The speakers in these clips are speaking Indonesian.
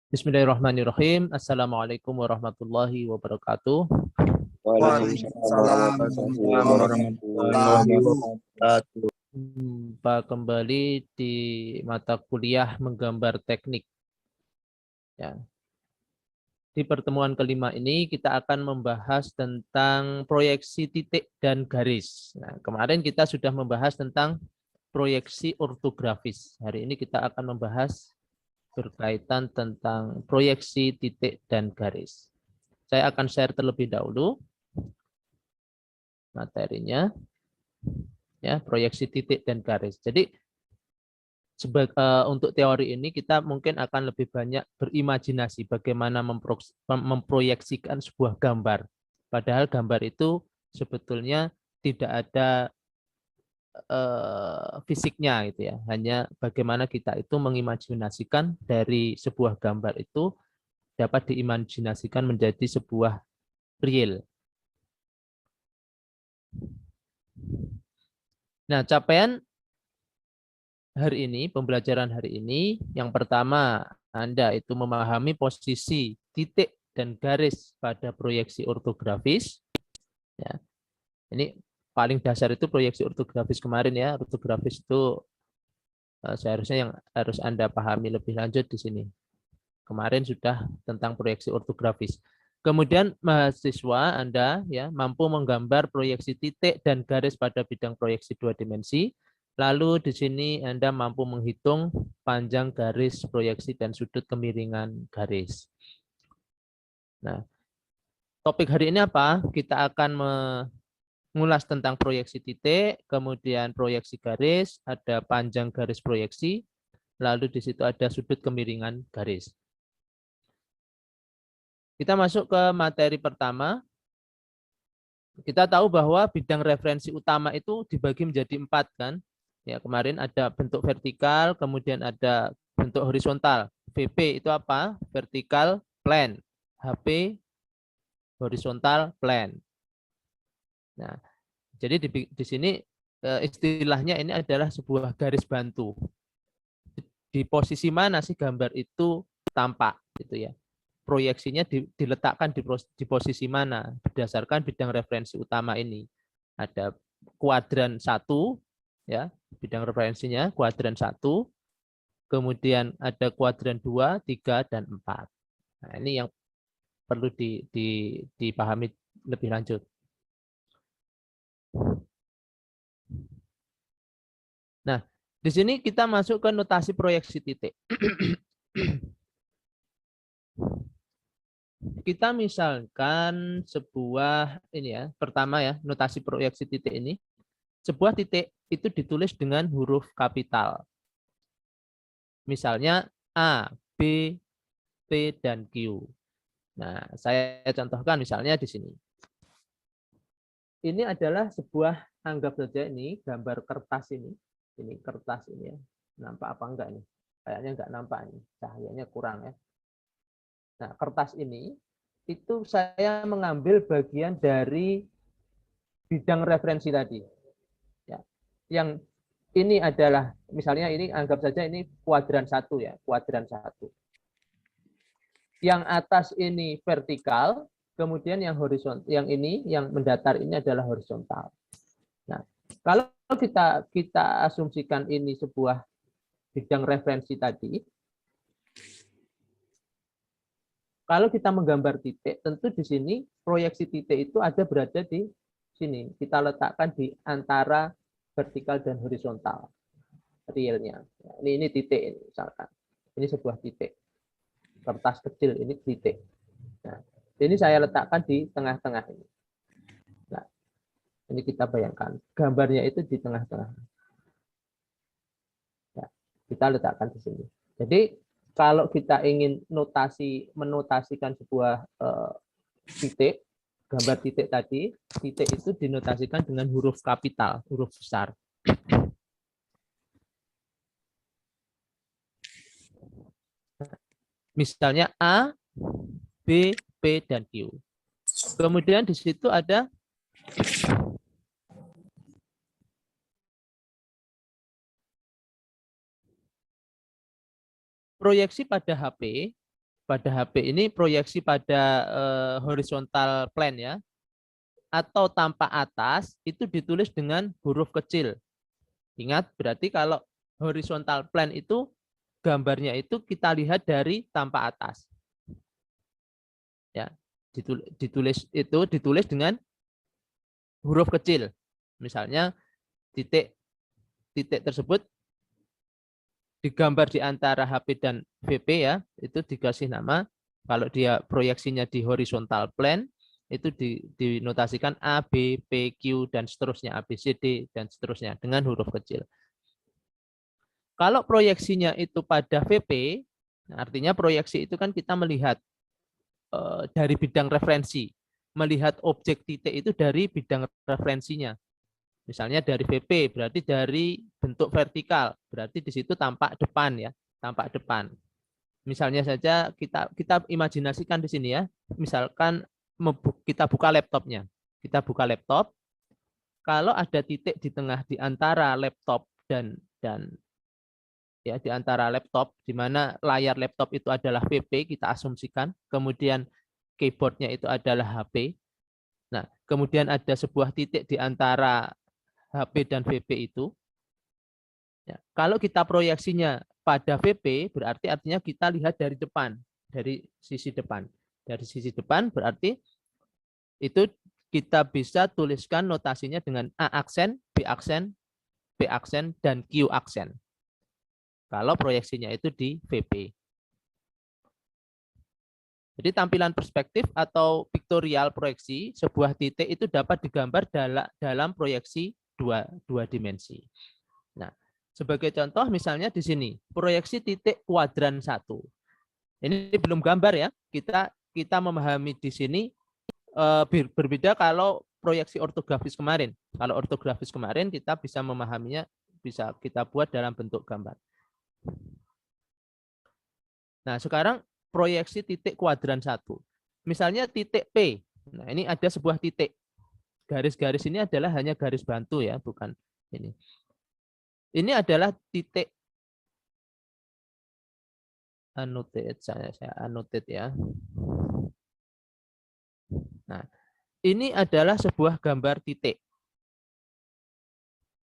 Bismillahirrahmanirrahim. Assalamualaikum warahmatullahi wabarakatuh. Waalaikumsalam warahmatullahi wabarakatuh. Jumpa kembali di mata kuliah menggambar teknik. Ya. Di pertemuan kelima ini kita akan membahas tentang proyeksi titik dan garis. Nah, kemarin kita sudah membahas tentang proyeksi ortografis. Hari ini kita akan membahas berkaitan tentang proyeksi titik dan garis. Saya akan share terlebih dahulu materinya, ya, proyeksi titik dan garis. Jadi untuk teori ini kita mungkin akan lebih banyak berimajinasi bagaimana memproyeksikan sebuah gambar. Padahal gambar itu sebetulnya tidak ada fisiknya gitu ya. Hanya bagaimana kita itu mengimajinasikan dari sebuah gambar itu dapat diimajinasikan menjadi sebuah real. Nah, capaian hari ini, pembelajaran hari ini, yang pertama, Anda itu memahami posisi titik dan garis pada proyeksi ortografis. Ya. Ini paling dasar itu proyeksi ortografis kemarin ya. Ortografis itu seharusnya yang harus Anda pahami lebih lanjut di sini. Kemarin sudah tentang proyeksi ortografis. Kemudian mahasiswa Anda ya mampu menggambar proyeksi titik dan garis pada bidang proyeksi dua dimensi. Lalu di sini Anda mampu menghitung panjang garis proyeksi dan sudut kemiringan garis. Nah, topik hari ini apa? Kita akan mengulas tentang proyeksi titik, kemudian proyeksi garis, ada panjang garis proyeksi, lalu di situ ada sudut kemiringan garis. Kita masuk ke materi pertama. Kita tahu bahwa bidang referensi utama itu dibagi menjadi 4 kan. Ya, kemarin ada bentuk vertikal, kemudian ada bentuk horizontal. VP itu apa? Vertical plane. HP horizontal plane. Nah, jadi di sini istilahnya ini adalah sebuah garis bantu. Di posisi mana sih gambar itu tampak gitu ya. Proyeksinya diletakkan di posisi mana berdasarkan bidang referensi utama ini. Ada kuadran 1 ya, bidang referensinya kuadran 1, kemudian ada kuadran 2, 3 dan 4. Nah, ini yang perlu dipahami lebih lanjut. Nah, di sini kita masuk ke notasi proyeksi titik. Kita misalkan sebuah ini ya, pertama ya, notasi proyeksi titik ini. Sebuah titik itu ditulis dengan huruf kapital. Misalnya A, B, P, dan Q. Nah, saya contohkan misalnya di sini. Ini adalah sebuah, anggap saja ini gambar kertas ini. Ini kertas ini ya. Nampak apa enggak nih? Kayaknya enggak nampak ini. Cahayanya kurang ya. Nah, kertas ini itu saya mengambil bagian dari bidang referensi tadi. Ya. Yang ini adalah, misalnya ini anggap saja ini kuadran 1 ya, kuadran 1. Yang atas ini vertikal, kemudian yang horizontal, yang ini yang mendatar ini adalah horizontal. Nah, kalau kita asumsikan ini sebuah bidang referensi tadi, kalau kita menggambar titik, tentu di sini proyeksi titik itu ada berada di sini. Kita letakkan di antara vertikal dan horizontal realnya. Ini titik ini misalkan. Ini sebuah titik. Kertas kecil ini titik. Nah, ini saya letakkan di tengah-tengah ini. Nah, ini kita bayangkan gambarnya itu di tengah-tengah. Ya, kita letakkan di sini. Jadi kalau kita ingin menotasikan sebuah titik, gambar titik tadi, titik itu dinotasikan dengan huruf kapital, huruf besar. Misalnya A, B, P, dan Q. Kemudian di situ ada proyeksi pada HP pada HP ini proyeksi pada horizontal plane ya, atau tampak atas itu ditulis dengan huruf kecil. Ingat, berarti kalau horizontal plane itu gambarnya itu kita lihat dari tampak atas. Ya, ditulis dengan huruf kecil. Misalnya titik tersebut digambar di antara HP dan VP ya, itu dikasih nama. Kalau dia proyeksinya di horizontal plane itu dinotasikan A, B, P, Q dan seterusnya, A, B, C, D dan seterusnya dengan huruf kecil. Kalau proyeksinya itu pada VP, artinya proyeksi itu kan kita melihat dari bidang referensi, melihat objek titik itu dari bidang referensinya. Misalnya dari VP, berarti dari bentuk vertikal, berarti di situ tampak depan ya, tampak depan. Misalnya saja kita imajinasikan di sini ya, misalkan kita buka laptopnya, kita buka laptop, kalau ada titik di tengah di antara laptop dan ya di antara laptop, di mana layar laptop itu adalah VP, kita asumsikan, kemudian keyboardnya itu adalah HP. Nah, kemudian ada sebuah titik di antara HP dan VP itu. Ya, kalau kita proyeksinya pada VP, berarti artinya kita lihat dari depan, dari sisi depan. Dari sisi depan berarti itu kita bisa tuliskan notasinya dengan A aksen, B aksen, P aksen, dan Q aksen. Kalau proyeksinya itu di VP. Jadi tampilan perspektif atau pictorial proyeksi, sebuah titik itu dapat digambar dalam proyeksi dua dimensi. Nah, sebagai contoh misalnya di sini, proyeksi titik kuadran 1. Ini belum gambar ya, kita memahami di sini berbeda kalau proyeksi ortografis kemarin. Kalau ortografis kemarin kita bisa memahaminya, bisa kita buat dalam bentuk gambar. Nah, sekarang proyeksi titik kuadran 1. Misalnya titik P. Nah, ini ada sebuah titik. Garis-garis ini adalah hanya garis bantu ya, bukan ini. Ini adalah titik annotate, saya annotate ya. Nah, ini adalah sebuah gambar titik.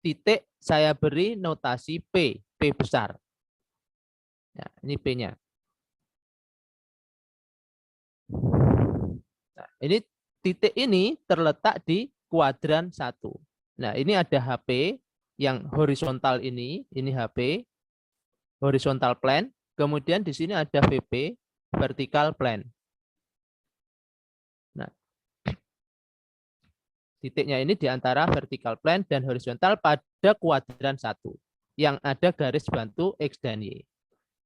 Titik saya beri notasi P, P besar. Nah, ini P-nya. Nah, ini titik ini terletak di kuadran 1. Nah, ini ada HP yang horizontal ini HP, horizontal plane. Kemudian di sini ada VP, vertical plane. Nah, titiknya ini di antara vertical plane dan horizontal pada kuadran 1 yang ada garis bantu X dan Y.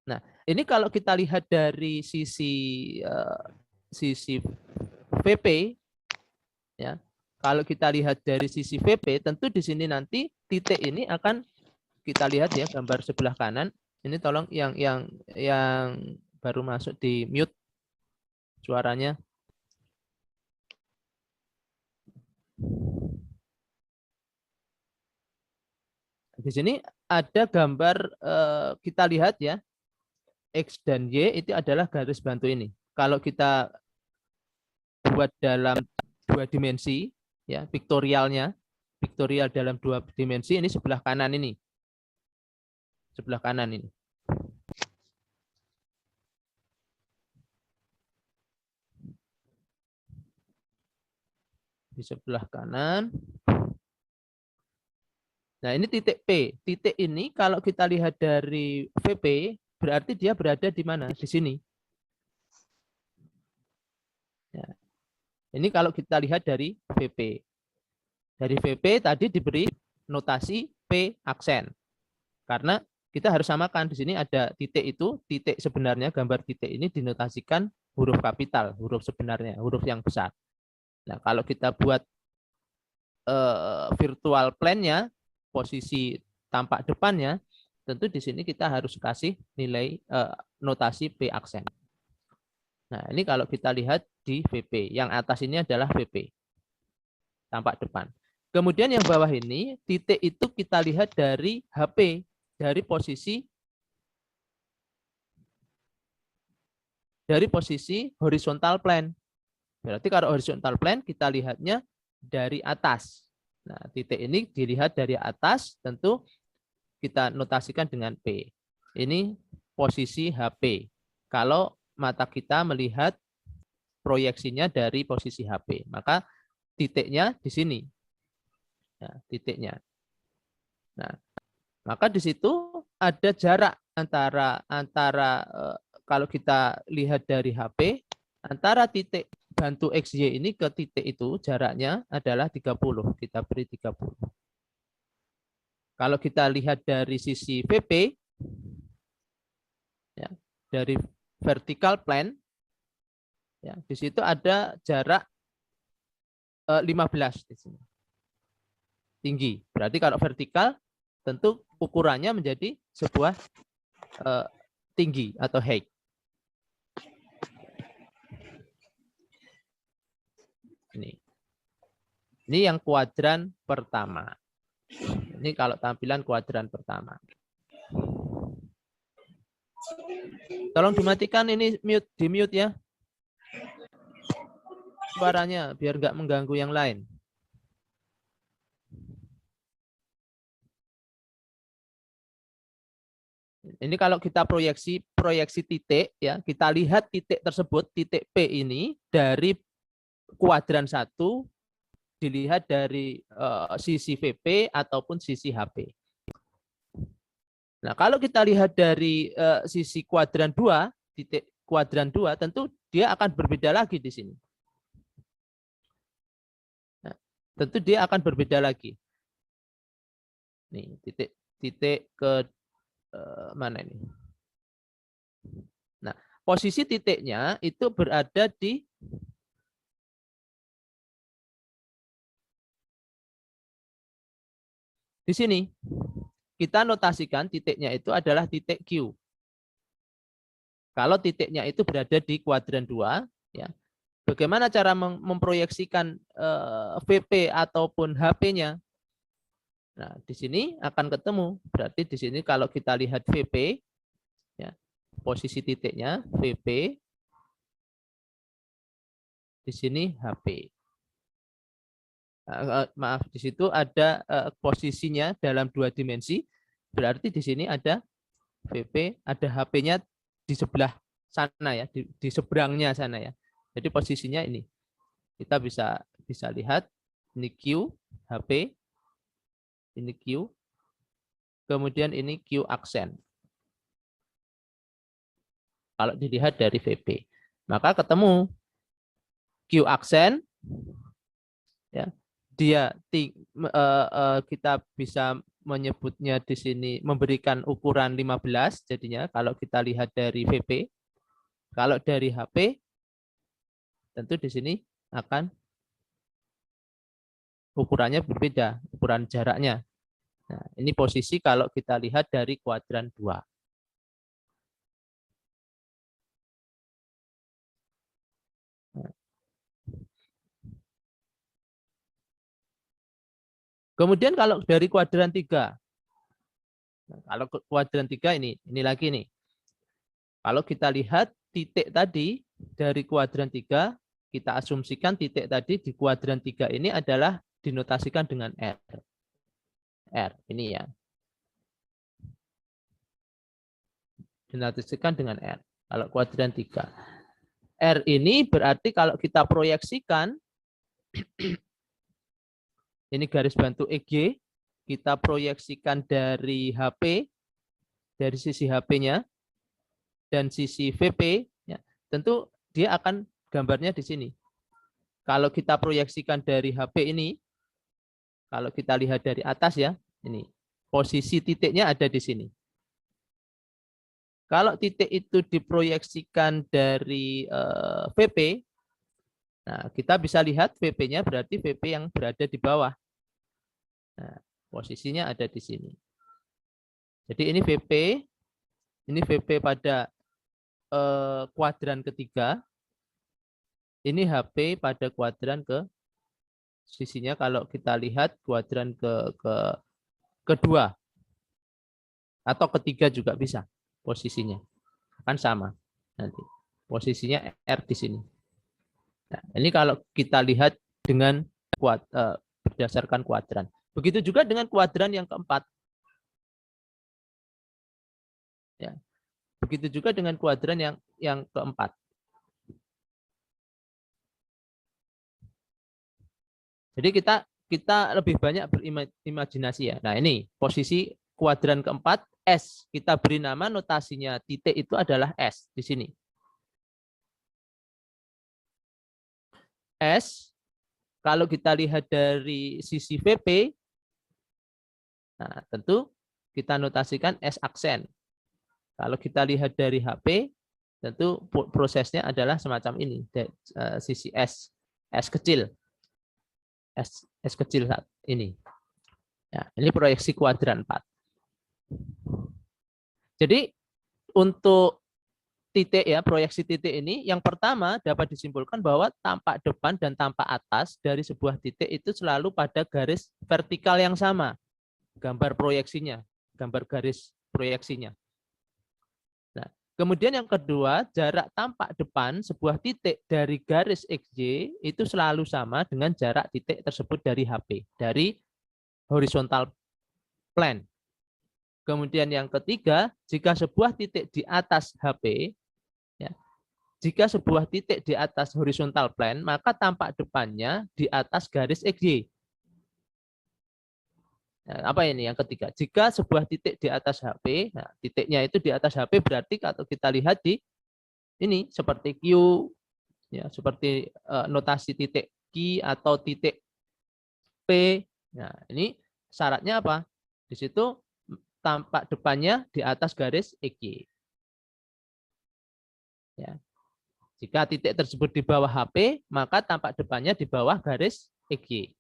Nah, ini kalau kita lihat dari sisi VP ya. Kalau kita lihat dari sisi VP, tentu di sini nanti titik ini akan kita lihat ya gambar sebelah kanan. Ini tolong yang baru masuk di mute suaranya. Di sini ada gambar kita lihat ya, X dan Y itu adalah garis bantu ini. Kalau kita buat dalam 2 dimensi, ya pictorial dalam 2 dimensi, ini sebelah kanan ini. Sebelah kanan ini. Di sebelah kanan. Nah, ini titik P. Titik ini kalau kita lihat dari VP, berarti dia berada di mana? Di sini. Ya. Ini kalau kita lihat dari VP. Dari VP tadi diberi notasi P aksen. Karena kita harus samakan. Di sini ada titik itu, titik sebenarnya, gambar titik ini dinotasikan huruf kapital, huruf sebenarnya, huruf yang besar. Nah, kalau kita buat virtual plane-nya, posisi tampak depannya, tentu di sini kita harus kasih nilai notasi P aksen. Nah, ini kalau kita lihat di VP, yang atas ini adalah VP, tampak depan. Kemudian yang bawah ini, titik itu kita lihat dari HP, dari posisi dari posisi horizontal plane. Berarti kalau horizontal plane kita lihatnya dari atas. Nah, titik ini dilihat dari atas, tentu kita notasikan dengan P. Ini posisi HP. Kalau mata kita melihat proyeksinya dari posisi HP, maka titiknya di sini. Nah, titiknya. Nah, maka di situ ada jarak antara kalau kita lihat dari HP, antara titik bantu XY ini ke titik itu jaraknya adalah 30. Kita beri 30. Kalau kita lihat dari sisi VP, ya, dari vertical plane, ya, di situ ada jarak 15 di sini. Tinggi. Berarti kalau vertikal, tentu ukurannya menjadi sebuah tinggi atau height. Ini yang kuadran pertama. Ini kalau tampilan kuadran pertama. Tolong dimatikan ini di mute ya. Suaranya biar nggak mengganggu yang lain. Ini kalau kita proyeksi titik ya, kita lihat titik tersebut, titik P ini dari kuadran 1 dilihat dari sisi VP ataupun sisi HP. Nah, kalau kita lihat dari sisi kuadran 2, titik kuadran 2, tentu dia akan berbeda lagi di sini. Nah, tentu dia akan berbeda lagi. Nih, titik ke mana ini? Nah, posisi titiknya itu berada di sini. Kita notasikan titiknya itu adalah titik Q. Kalau titiknya itu berada di kuadran 2, ya. Bagaimana cara memproyeksikan VP ataupun HP-nya? Nah, di sini akan ketemu. Berarti di sini kalau kita lihat VP, ya, posisi titiknya VP, di sini HP. Maaf, di situ ada posisinya dalam 2 dimensi. Berarti di sini ada VP, ada HP-nya di sebelah sana ya, di seberangnya sana ya. Jadi posisinya ini. Kita bisa lihat ini Q, HP, ini Q, kemudian ini Q aksen. Kalau dilihat dari VP, maka ketemu Q aksen, ya, dia kita bisa menyebutnya di sini memberikan ukuran 15 jadinya kalau kita lihat dari VP. Kalau dari HP tentu di sini akan ukurannya berbeda, ukuran jaraknya. Nah, ini posisi kalau kita lihat dari kuadran 2. Kemudian kalau dari kuadran 3, nah, kalau kuadran 3 ini lagi nih. Kalau kita lihat titik tadi dari kuadran 3, kita asumsikan titik tadi di kuadran 3 ini adalah dinotasikan dengan R. R ini ya. Dinotasikan dengan R. Kalau kuadran 3. R ini berarti kalau kita proyeksikan ini garis bantu EG, kita proyeksikan dari HP, dari sisi HP-nya, dan sisi VP, ya, tentu dia akan gambarnya di sini. Kalau kita proyeksikan dari HP ini, kalau kita lihat dari atas ya, ini posisi titiknya ada di sini. Kalau titik itu diproyeksikan dari VP, nah, kita bisa lihat VP-nya berarti VP yang berada di bawah. Nah, posisinya ada di sini. Jadi ini VP pada kuadran ketiga, ini HP pada kuadran ke sisinya kalau kita lihat kuadran kedua atau ketiga juga bisa posisinya, kan sama nanti. Posisinya R di sini. Nah, ini kalau kita lihat dengan berdasarkan kuadran. Begitu juga dengan kuadran yang keempat. Ya. Begitu juga dengan kuadran yang keempat. Jadi kita lebih banyak berimajinasi ya. Nah, ini posisi kuadran keempat S. Kita beri nama notasinya titik itu adalah S di sini. S, kalau kita lihat dari sisi VP, nah tentu kita notasikan S aksen. Kalau kita lihat dari HP, tentu prosesnya adalah semacam ini, sisi S kecil, S kecil saat ini. Ya, ini proyeksi kuadran 4. Jadi untuk titik ya, proyeksi titik ini yang pertama dapat disimpulkan bahwa tampak depan dan tampak atas dari sebuah titik itu selalu pada garis vertikal yang sama. Gambar proyeksinya, gambar garis proyeksinya. Nah, kemudian yang kedua, jarak tampak depan sebuah titik dari garis XY itu selalu sama dengan jarak titik tersebut dari HP, dari horizontal plane. Kemudian yang ketiga, jika sebuah titik di atas HP, ya, jika sebuah titik di atas horizontal plane, maka tampak depannya di atas garis XY. Nah, apa ini yang ketiga? Jika sebuah titik di atas HP, nah, titiknya itu di atas HP berarti kalau kita lihat di ini seperti Q, ya, seperti notasi titik Q atau titik P. Nah, ini syaratnya apa? Di situ tampak depannya di atas garis XY. Ya. Jika titik tersebut di bawah HP, maka tampak depannya di bawah garis XY.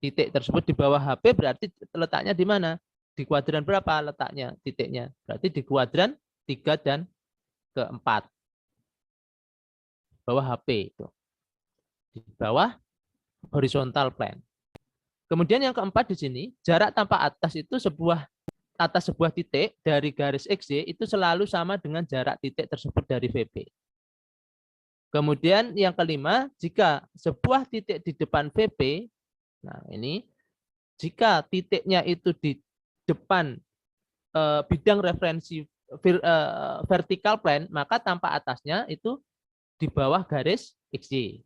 Titik tersebut di bawah HP berarti letaknya di mana? Di kuadran berapa letaknya titiknya? Berarti di kuadran 3 dan keempat. Bawah HP itu. Di bawah horizontal plane. Kemudian yang keempat di sini, jarak tampak atas itu atas sebuah titik dari garis XY itu selalu sama dengan jarak titik tersebut dari VP. Kemudian yang kelima, jika sebuah titik di depan VP, nah ini, jika titiknya itu di depan bidang referensi vertikal plane, maka tampak atasnya itu di bawah garis XY.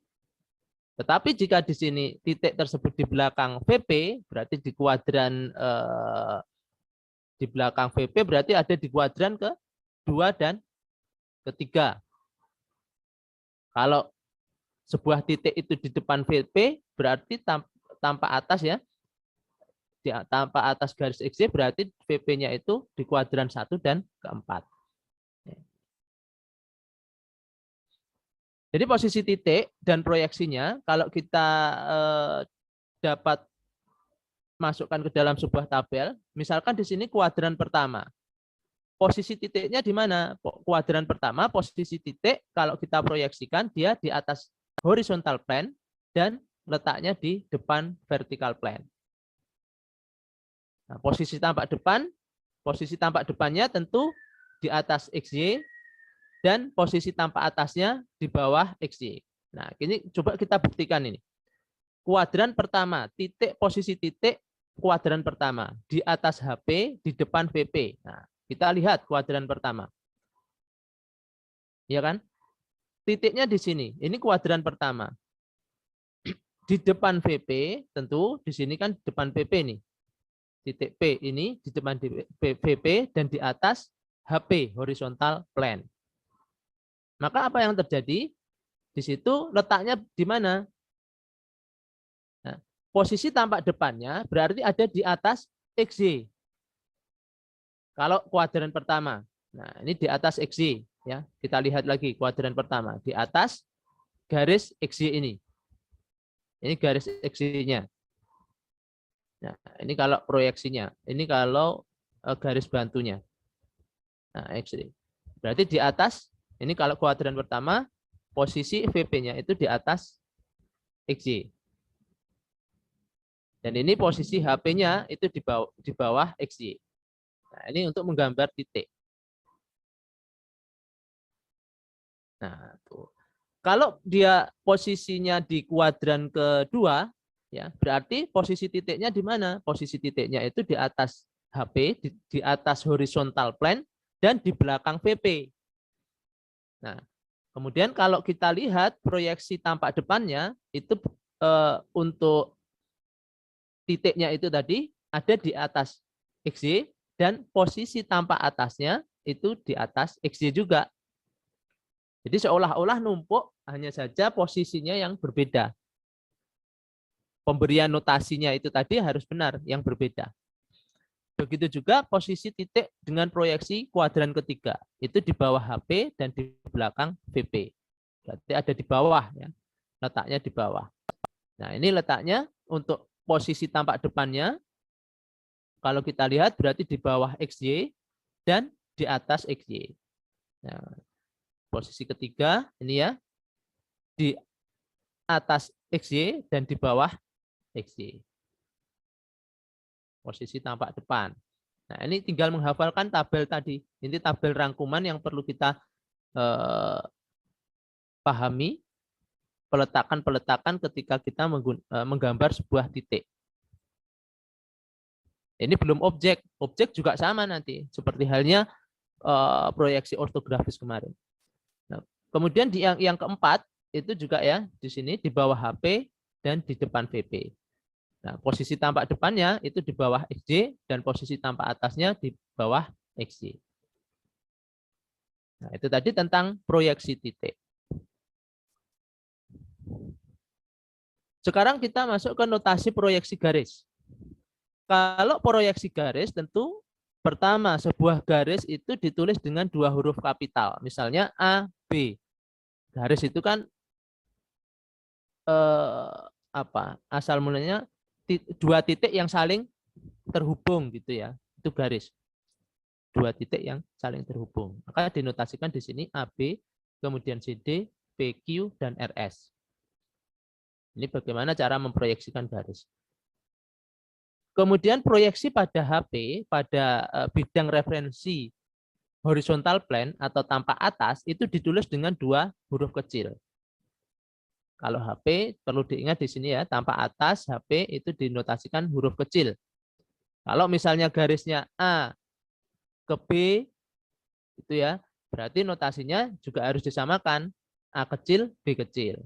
Tetapi jika di sini titik tersebut di belakang VP, berarti di kuadran di belakang VP berarti ada di kuadran ke-2 dan ketiga. Kalau sebuah titik itu di depan VP berarti tampak atas ya. Tampak atas garis XY berarti VP-nya itu di kuadran 1 dan keempat. Jadi posisi titik dan proyeksinya kalau kita dapat masukkan ke dalam sebuah tabel, misalkan di sini kuadran pertama. Posisi titiknya di mana? Kuadran pertama, posisi titik kalau kita proyeksikan dia di atas horizontal plane dan letaknya di depan vertical plane. Nah, posisi tampak depannya tentu di atas XY dan posisi tampak atasnya di bawah XY. Nah, ini coba kita buktikan ini. Kuadran pertama, posisi titik kuadran pertama di atas HP di depan VP. Nah, kita lihat kuadran pertama. Ya kan? Titiknya di sini. Ini kuadran pertama. Di depan VP, tentu di sini kan depan VP nih. Titik P ini di depan VP dan di atas HP horizontal plane. Maka apa yang terjadi? Di situ letaknya di mana? Nah, posisi tampak depannya berarti ada di atas XY. Kalau kuadran pertama. Nah, ini di atas XY ya. Kita lihat lagi kuadran pertama di atas garis XY ini. Ini garis XY-nya. Nah, ini kalau proyeksinya. Ini kalau garis bantunya. Nah, XY. Berarti di atas ini kalau kuadran pertama posisi VP-nya itu di atas XY. Dan ini posisi HP-nya itu di bawah XY. Nah, ini untuk menggambar titik. Nah, tuh. Kalau dia posisinya di kuadran kedua, ya berarti posisi titiknya di mana? Posisi titiknya itu di atas HP, di atas horizontal plane, dan di belakang VP. Nah, kemudian kalau kita lihat proyeksi tampak depannya, itu untuk titiknya itu tadi ada di atas XY, dan posisi tampak atasnya itu di atas XY juga. Jadi seolah-olah numpuk, hanya saja posisinya yang berbeda. Pemberian notasinya itu tadi harus benar, yang berbeda. Begitu juga posisi titik dengan proyeksi kuadran ketiga. Itu di bawah HP dan di belakang VP. Berarti ada di bawah, ya. Letaknya di bawah. Nah, ini letaknya untuk posisi tampak depannya. Kalau kita lihat berarti di bawah XY dan di atas XY. Nah, posisi ketiga ini ya, di atas XY dan di bawah XY. Posisi tampak depan. Nah, ini tinggal menghafalkan tabel tadi. Ini tabel rangkuman yang perlu kita pahami, peletakan-peletakan ketika kita menggambar sebuah titik. Ini belum objek. Objek juga sama nanti, seperti halnya proyeksi ortografis kemarin. Nah, kemudian di yang keempat itu juga ya, di sini di bawah HP dan di depan VP. Nah, posisi tampak depannya itu di bawah XY dan posisi tampak atasnya di bawah XY. Nah, itu tadi tentang proyeksi titik. Sekarang kita masuk ke notasi proyeksi garis. Kalau proyeksi garis tentu pertama sebuah garis itu ditulis dengan 2 huruf kapital. Misalnya A, B. Garis itu kan asal mulanya 2 titik yang saling terhubung gitu ya. Itu garis. 2 titik yang saling terhubung. Maka dinotasikan di sini AB, kemudian CD, PQ, dan RS. Ini bagaimana cara memproyeksikan garis. Kemudian proyeksi pada HP, pada bidang referensi horizontal plane atau tampak atas, itu ditulis dengan 2 huruf kecil. Kalau HP, perlu diingat di sini ya, tampak atas HP itu dinotasikan huruf kecil. Kalau misalnya garisnya A ke B, itu ya, berarti notasinya juga harus disamakan, A kecil, B kecil.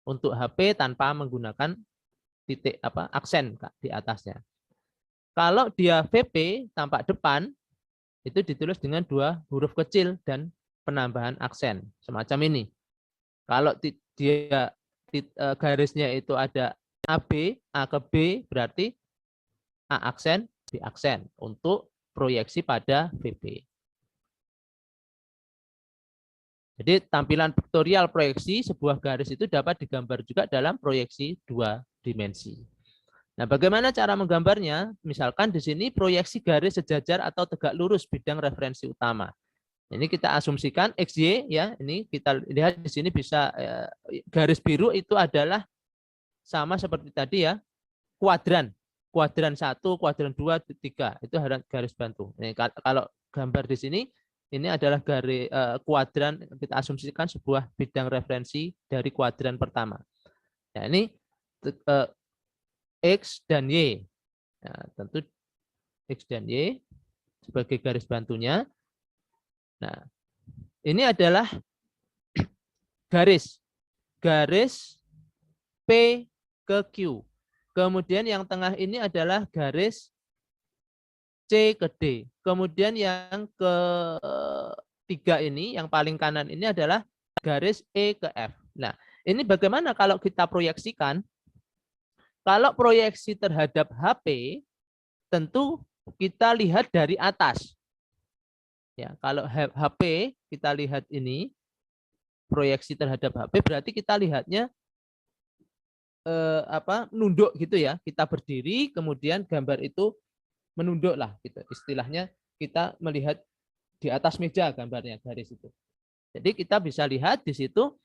Untuk HP tanpa menggunakan titik aksen di atasnya. Kalau dia VP tampak depan, itu ditulis dengan 2 huruf kecil dan penambahan aksen semacam ini. Kalau dia garisnya itu ada AB, A ke B, berarti A aksen, B aksen untuk proyeksi pada VP. Jadi tampilan vektorial proyeksi sebuah garis itu dapat digambar juga dalam proyeksi 2 dimensi. Nah, bagaimana cara menggambarnya? Misalkan di sini proyeksi garis sejajar atau tegak lurus bidang referensi utama. Ini kita asumsikan XY ya, ini kita lihat di sini bisa garis biru itu adalah sama seperti tadi ya, kuadran. Kuadran 1, kuadran 2, 3 itu garis bantu. Ini kalau gambar di sini ini adalah garis kuadran, kita asumsikan sebuah bidang referensi dari kuadran pertama. Nah, ini X dan Y. Nah, tentu X dan Y sebagai garis bantunya. Nah, ini adalah garis P ke Q. Kemudian yang tengah ini adalah garis C ke D. Kemudian yang ketiga ini, yang paling kanan ini adalah garis E ke F. Nah, ini bagaimana kalau kita proyeksikan? Kalau proyeksi terhadap HP, tentu kita lihat dari atas. Ya, kalau HP kita lihat ini proyeksi terhadap HP, berarti kita lihatnya nunduk gitu ya. Kita berdiri, kemudian gambar itu menunduk lah, gitu. Istilahnya kita melihat di atas meja gambarnya garis itu. Jadi kita bisa lihat di situ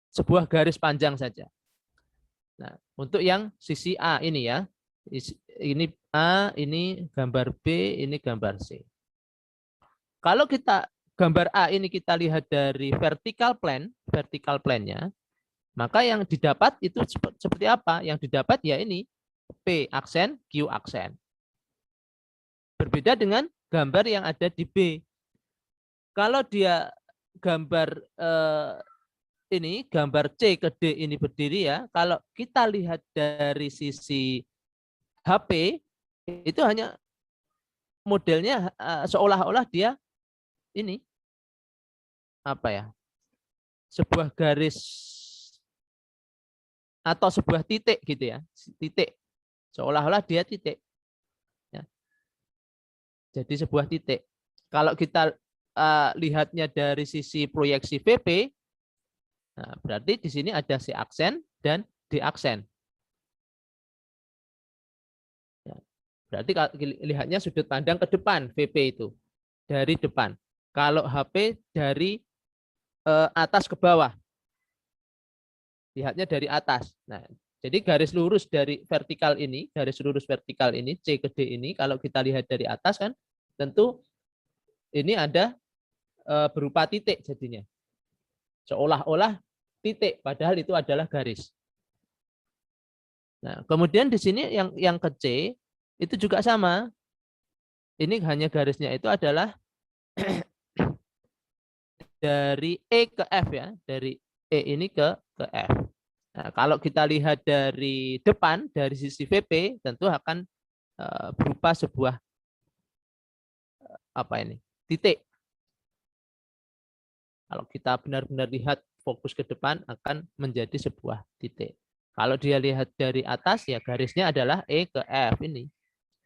sebuah garis panjang saja. Nah, untuk yang sisi A ini ya, ini A, ini gambar B, ini gambar C. Kalau kita gambar A ini kita lihat dari vertical plan-nya, maka yang didapat itu seperti apa? Yang didapat ya ini P aksen, Q aksen. Berbeda dengan gambar yang ada di B. Kalau dia gambar ini, gambar C ke D ini berdiri ya, kalau kita lihat dari sisi HP, itu hanya modelnya seolah-olah dia ini, apa ya, sebuah garis atau sebuah titik gitu ya, titik. Seolah-olah dia titik. Ya. Jadi sebuah titik. Kalau kita lihatnya dari sisi proyeksi VP, nah, berarti di sini ada C aksen dan D aksen. Ya. Berarti kalau lihatnya sudut pandang ke depan VP itu dari depan. Kalau HP dari atas ke bawah, lihatnya dari atas. Nah, jadi garis lurus dari vertikal ini, garis lurus vertikal ini C ke D ini, kalau kita lihat dari atas kan, tentu ini ada berupa titik jadinya. Seolah-olah titik, padahal itu adalah garis. Nah, kemudian di sini yang ke C itu juga sama. Ini hanya garisnya itu adalah dari E ke F ya, dari E ini ke F. Nah, kalau kita lihat dari depan, dari sisi VP, tentu akan berupa sebuah apa ini, titik. Kalau kita benar-benar lihat fokus ke depan, akan menjadi sebuah titik. Kalau dia lihat dari atas, ya garisnya adalah E ke F ini.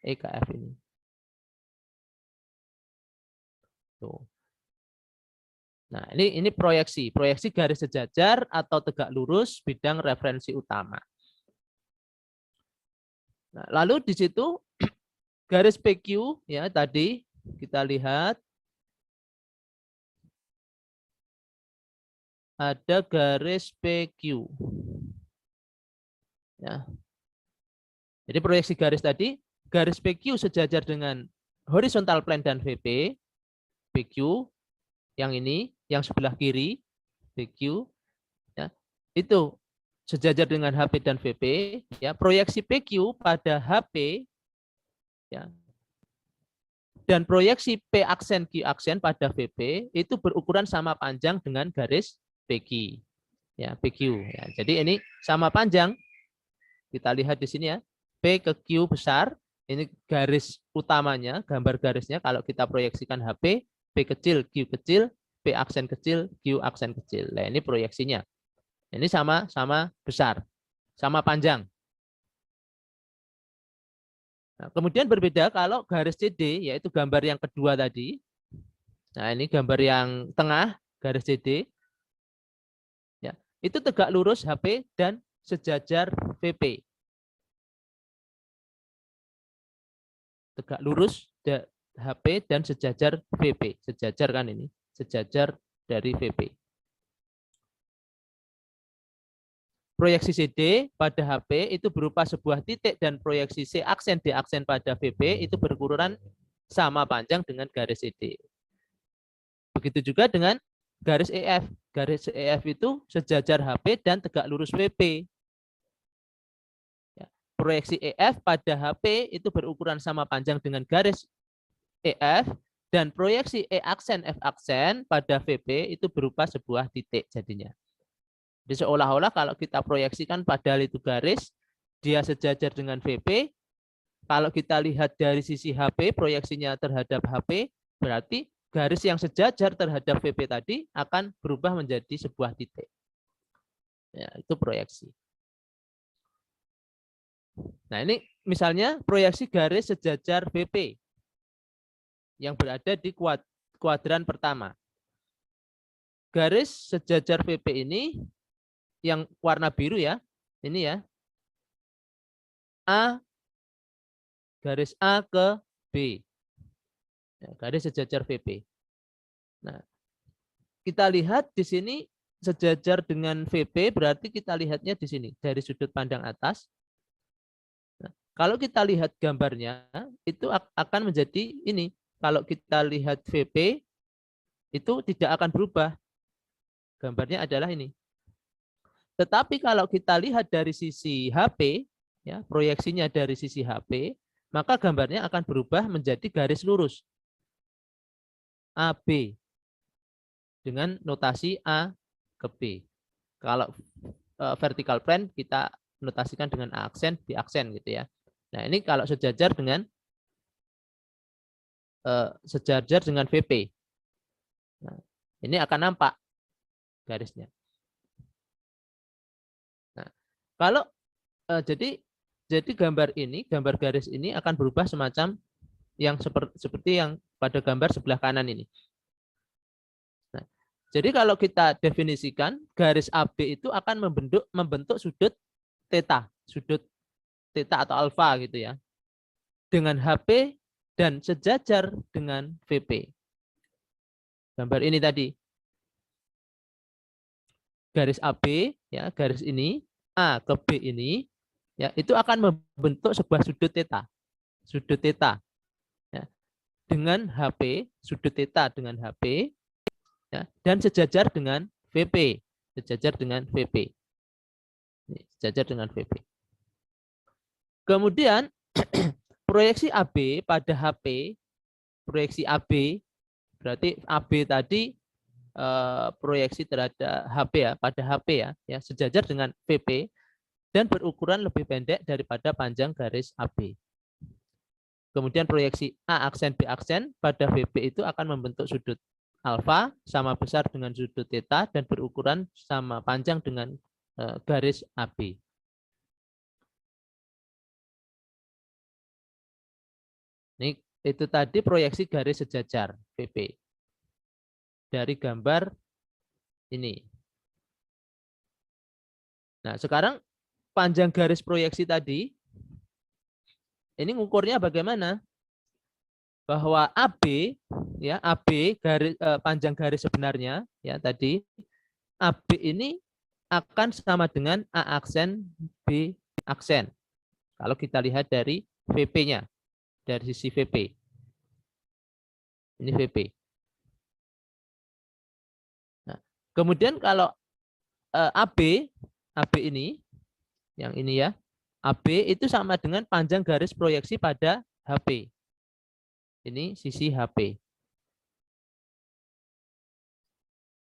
E ke F ini. Tuh. Nah, ini proyeksi garis sejajar atau tegak lurus bidang referensi utama. Nah, lalu di situ garis PQ ya tadi kita lihat ada garis PQ. Ya. Jadi proyeksi garis tadi, garis PQ sejajar dengan horizontal plane dan VP, PQ yang ini, yang sebelah kiri, PQ, ya, itu sejajar dengan HP dan VP. Ya, proyeksi PQ pada HP, ya, dan proyeksi P aksen Q aksen pada VP itu berukuran sama panjang dengan garis PQ. Ya, PQ. Ya, jadi ini sama panjang. Kita lihat di sini ya. P ke Q besar, ini garis utamanya, gambar garisnya kalau kita proyeksikan HP, P kecil, Q kecil, P aksen kecil, Q aksen kecil. Nah, ini proyeksinya. Ini sama besar, sama panjang. Nah, kemudian berbeda kalau garis CD, yaitu gambar yang kedua tadi. Nah, ini gambar yang tengah, garis CD. Ya, itu tegak lurus HP dan sejajar VP. Tegak lurus HP dan sejajar VP. Sejajar kan ini, sejajar dari VP. Proyeksi CD pada HP itu berupa sebuah titik dan proyeksi C aksen D aksen pada VP itu berukuran sama panjang dengan garis CD. Begitu juga dengan garis EF. Garis EF itu sejajar HP dan tegak lurus VP. Proyeksi EF pada HP itu berukuran sama panjang dengan garis EF dan proyeksi E aksen F aksen pada VP itu berupa sebuah titik jadinya. Jadi seolah-olah kalau kita proyeksikan padahal itu garis, dia sejajar dengan VP. Kalau kita lihat dari sisi HP, proyeksinya terhadap HP, berarti garis yang sejajar terhadap VP tadi akan berubah menjadi sebuah titik. Ya, itu proyeksi. Nah, ini misalnya proyeksi garis sejajar VP yang berada di kuadran pertama. Garis sejajar VP ini yang warna biru ya, ini ya, A, garis A ke B, ya, garis sejajar VP. Nah, kita lihat di sini sejajar dengan VP, berarti kita lihatnya di sini dari sudut pandang atas. Nah, kalau kita lihat gambarnya, itu akan menjadi ini. Kalau kita lihat VP, itu tidak akan berubah. Gambarnya adalah ini. Tetapi kalau kita lihat dari sisi HP, ya, proyeksinya dari sisi HP, maka gambarnya akan berubah menjadi garis lurus AB dengan notasi A ke B. Kalau vertical plane kita notasikan dengan A aksen, B aksen gitu ya. Nah, ini kalau sejajar dengan VP. Nah, ini akan nampak garisnya. Nah, kalau jadi gambar garis ini akan berubah semacam yang seperti yang pada gambar sebelah kanan ini. Nah, jadi kalau kita definisikan, garis AB itu akan membentuk sudut theta atau alfa gitu ya, dengan HP dan sejajar dengan VP. Gambar ini tadi. Garis AB, ya, garis ini, A ke B ini, ya, itu akan membentuk sebuah sudut theta. Sudut theta. Ya, dengan HP, sudut theta dengan HP, ya, dan sejajar dengan VP. Sejajar dengan VP. Sejajar dengan VP. Kemudian, proyeksi AB pada HP, proyeksi AB, berarti AB tadi proyeksi terhadap HP ya, pada HP ya, sejajar dengan VP dan berukuran lebih pendek daripada panjang garis AB. Kemudian proyeksi A aksen B aksen pada VP itu akan membentuk sudut alfa sama besar dengan sudut theta dan berukuran sama panjang dengan garis AB. Ini itu tadi proyeksi garis sejajar VP dari gambar ini. Nah, sekarang panjang garis proyeksi tadi, ini ngukurnya bagaimana? Bahwa AB, ya, AB garis panjang garis sebenarnya, ya tadi AB ini akan sama dengan A aksen B aksen. Kalau kita lihat dari VP-nya, dari sisi VP. Ini VP. Nah, kemudian kalau AB ini, yang ini ya, AB itu sama dengan panjang garis proyeksi pada HP. Ini sisi HP.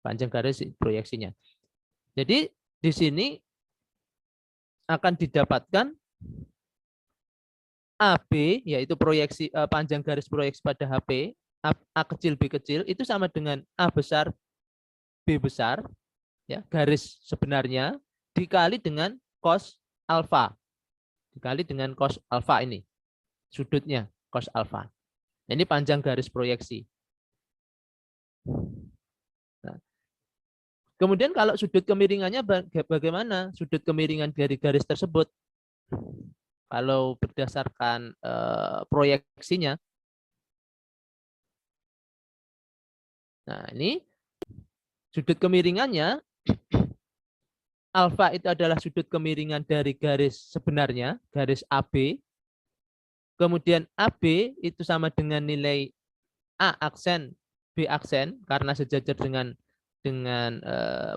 Panjang garis proyeksinya. Jadi di sini akan didapatkan AB, yaitu proyeksi panjang garis proyeksi pada HP, A kecil B kecil itu sama dengan A besar B besar, ya, garis sebenarnya dikali dengan cos alfa, dikali dengan cos alfa ini, sudutnya cos alfa. Ini panjang garis proyeksi. Nah, kemudian kalau sudut kemiringannya bagaimana? Sudut kemiringan dari garis tersebut, kalau berdasarkan proyeksinya. Nah, ini sudut kemiringannya, alfa itu adalah sudut kemiringan dari garis sebenarnya, garis AB. Kemudian AB itu sama dengan nilai A aksen B aksen karena sejajar dengan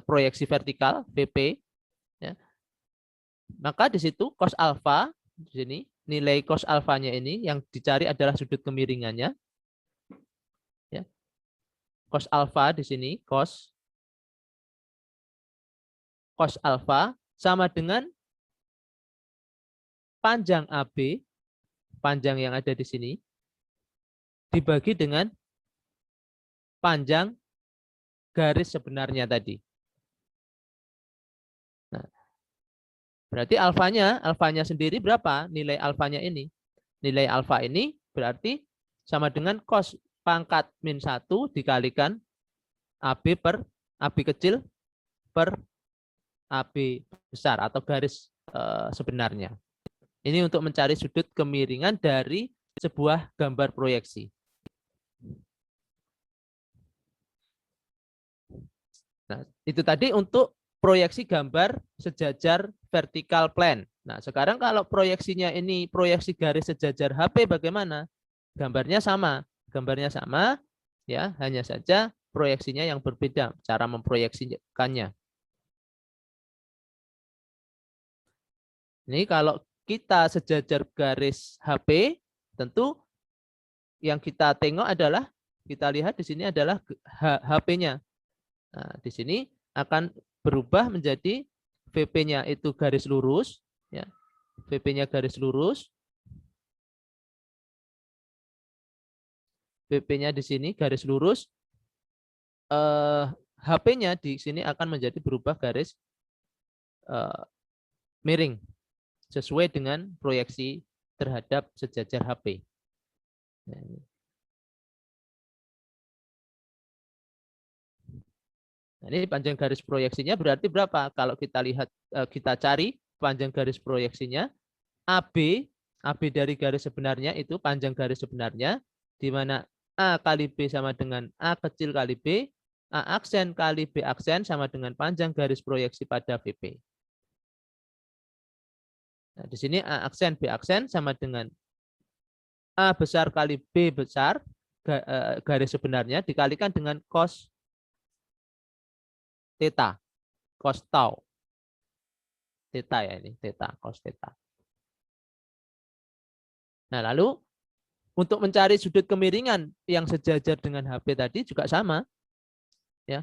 proyeksi vertikal VP. Ya. Maka di situ cos alfa, di sini nilai cos alfanya ini yang dicari adalah sudut kemiringannya. Ya. Cos alfa di sini, cos alfa sama dengan panjang AB, panjang yang ada di sini, dibagi dengan panjang garis sebenarnya tadi. Nah, berarti alfanya sendiri berapa? Nilai alfanya ini. Nilai alfa ini berarti sama dengan cos pangkat min 1 dikalikan AB per AB kecil per AB besar atau garis sebenarnya. Ini untuk mencari sudut kemiringan dari sebuah gambar proyeksi. Nah, itu tadi untuk proyeksi gambar sejajar vertical plane. Nah, sekarang kalau proyeksinya ini proyeksi garis sejajar HP bagaimana? Gambarnya sama, ya, hanya saja proyeksinya yang berbeda, cara memproyeksikannya. Ini kalau kita sejajar garis HP, tentu yang kita tengok adalah, kita lihat di sini adalah HP-nya. Nah, di sini akan berubah menjadi VP-nya itu garis lurus, ya. VP-nya garis lurus. VP-nya di sini garis lurus. HP-nya di sini akan menjadi berubah garis miring sesuai dengan proyeksi terhadap sejajar HP. Nah, ini panjang garis proyeksinya berarti berapa? Kalau kita lihat, kita cari panjang garis proyeksinya, AB dari garis sebenarnya itu panjang garis sebenarnya, di mana A kali B sama dengan A kecil kali B, A aksen kali B aksen sama dengan panjang garis proyeksi pada VP. Nah, di sini A aksen B aksen sama dengan A besar kali B besar, garis sebenarnya dikalikan dengan cos theta, cos tau. Theta ya ini, theta, cos theta. Nah, lalu untuk mencari sudut kemiringan yang sejajar dengan HP tadi juga sama. Ya.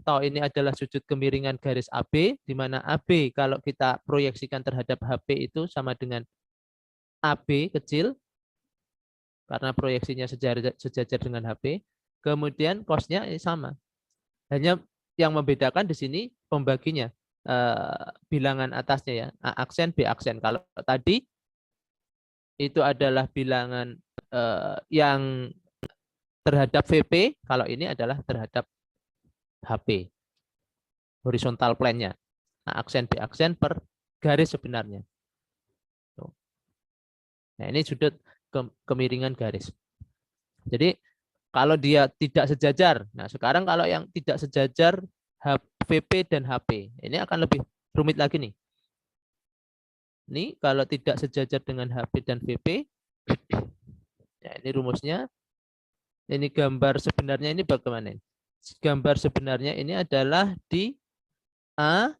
Tau ini adalah sudut kemiringan garis AB, di mana AB kalau kita proyeksikan terhadap HP itu sama dengan AB kecil, karena proyeksinya sejajar dengan HP. Kemudian cosnya sama. Hanya yang membedakan di sini pembaginya, bilangan atasnya ya, A aksen, B aksen. Kalau tadi itu adalah bilangan yang terhadap VP, kalau ini adalah terhadap HP, horizontal plane-nya, A aksen B aksen per garis sebenarnya. Nah, ini sudut kemiringan garis. Jadi kalau dia tidak sejajar, nah sekarang kalau yang tidak sejajar VP dan HP, ini akan lebih rumit lagi nih. Ini kalau tidak sejajar dengan HP dan VP, ya ini rumusnya. Ini gambar sebenarnya ini bagaimana? Gambar sebenarnya ini adalah di A,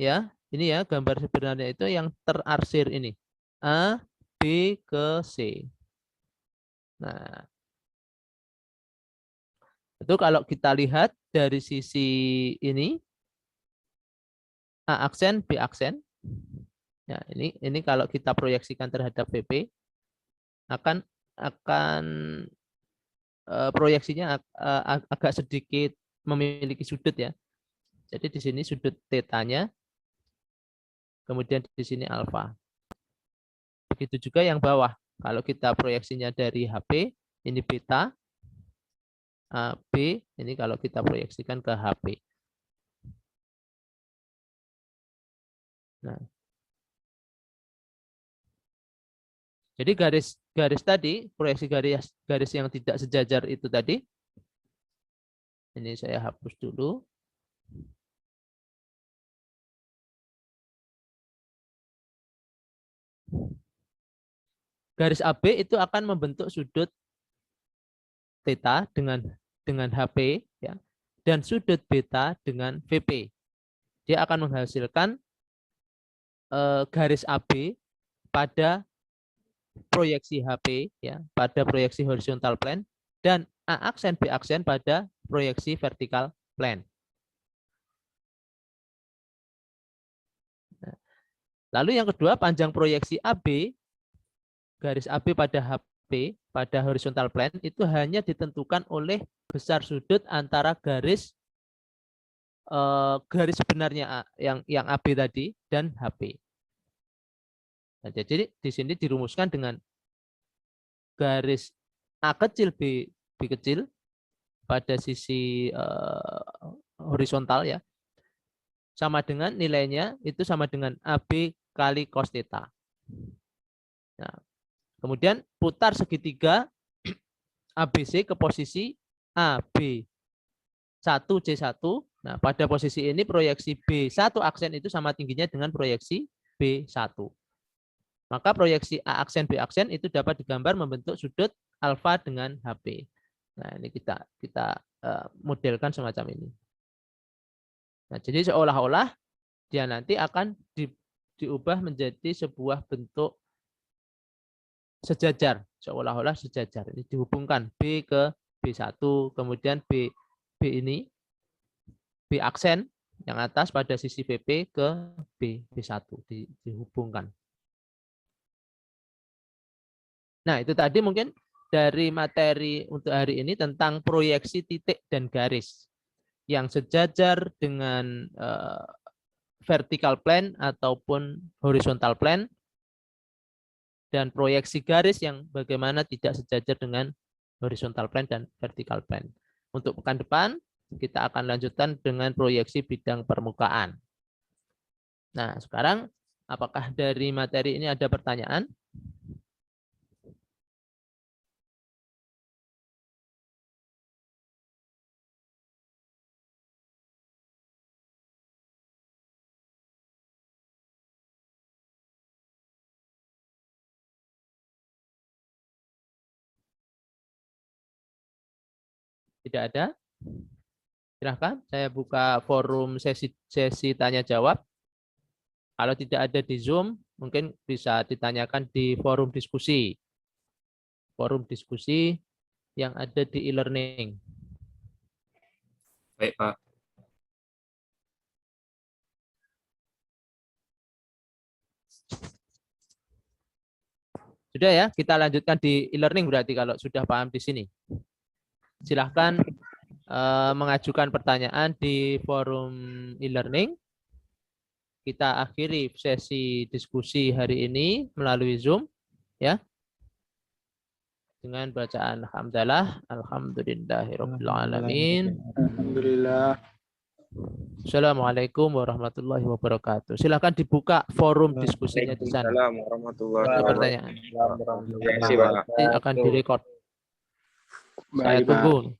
ya, ini ya gambar sebenarnya itu yang terarsir ini, A, B ke C. Nah, itu kalau kita lihat dari sisi ini, A aksen, B aksen, ya ini kalau kita proyeksikan terhadap VP, akan proyeksinya agak sedikit memiliki sudut ya. Jadi di sini sudut tetanya, kemudian di sini alfa. Begitu juga yang bawah. Kalau kita proyeksinya dari HP, ini beta, B, ini kalau kita proyeksikan ke HP. Nah, jadi garis tadi, proyeksi garis yang tidak sejajar itu tadi, ini saya hapus dulu. Garis AB itu akan membentuk sudut theta dengan HP, ya, dan sudut beta dengan VP. Dia akan menghasilkan garis AB pada proyeksi HP, ya, pada proyeksi horizontal plane, dan A aksen B aksen pada proyeksi vertikal plane. Lalu yang kedua, panjang proyeksi AB, garis AB pada HP, pada horizontal plane, itu hanya ditentukan oleh besar sudut antara garis sebenarnya yang AB tadi dan HP. Nah, jadi di sini dirumuskan dengan garis A kecil B kecil pada sisi horizontal ya, sama dengan nilainya itu sama dengan AB kali cos theta. Nah, kemudian putar segitiga ABC ke posisi AB 1C1. Nah, pada posisi ini proyeksi B1 aksen itu sama tingginya dengan proyeksi B1. Maka proyeksi A aksen B aksen itu dapat digambar membentuk sudut alfa dengan HP. Nah, ini kita modelkan semacam ini. Nah, jadi seolah-olah dia nanti akan diubah menjadi sebuah bentuk sejajar, seolah-olah sejajar. Ini dihubungkan B ke B1, kemudian B ini, B aksen yang atas pada sisi VP ke B1 dihubungkan. Nah, itu tadi mungkin dari materi untuk hari ini tentang proyeksi titik dan garis yang sejajar dengan vertical plane ataupun horizontal plane, dan proyeksi garis yang bagaimana tidak sejajar dengan horizontal plane dan vertical plane. Untuk pekan depan, kita akan lanjutkan dengan proyeksi bidang permukaan. Nah, sekarang apakah dari materi ini ada pertanyaan? Tidak ada? Silahkan, saya buka forum sesi tanya jawab. Kalau tidak ada di Zoom, mungkin bisa ditanyakan di forum diskusi. Forum diskusi yang ada di e-learning. Baik, Pak. Sudah ya, kita lanjutkan di e-learning berarti kalau sudah paham di sini. Silahkan mengajukan pertanyaan di forum e-learning. Kita akhiri sesi diskusi hari ini melalui Zoom, ya, dengan bacaan hamdalah, alhamdulillahirabbil alamin. Alhamdulillah. Assalamualaikum warahmatullahi wabarakatuh. Silakan dibuka forum diskusinya di sana. Waalaikumsalam warahmatullahi Ada pertanyaan. wabarakatuh. Terima kasih, Pak. Nanti akan direkod. Saya tunggu.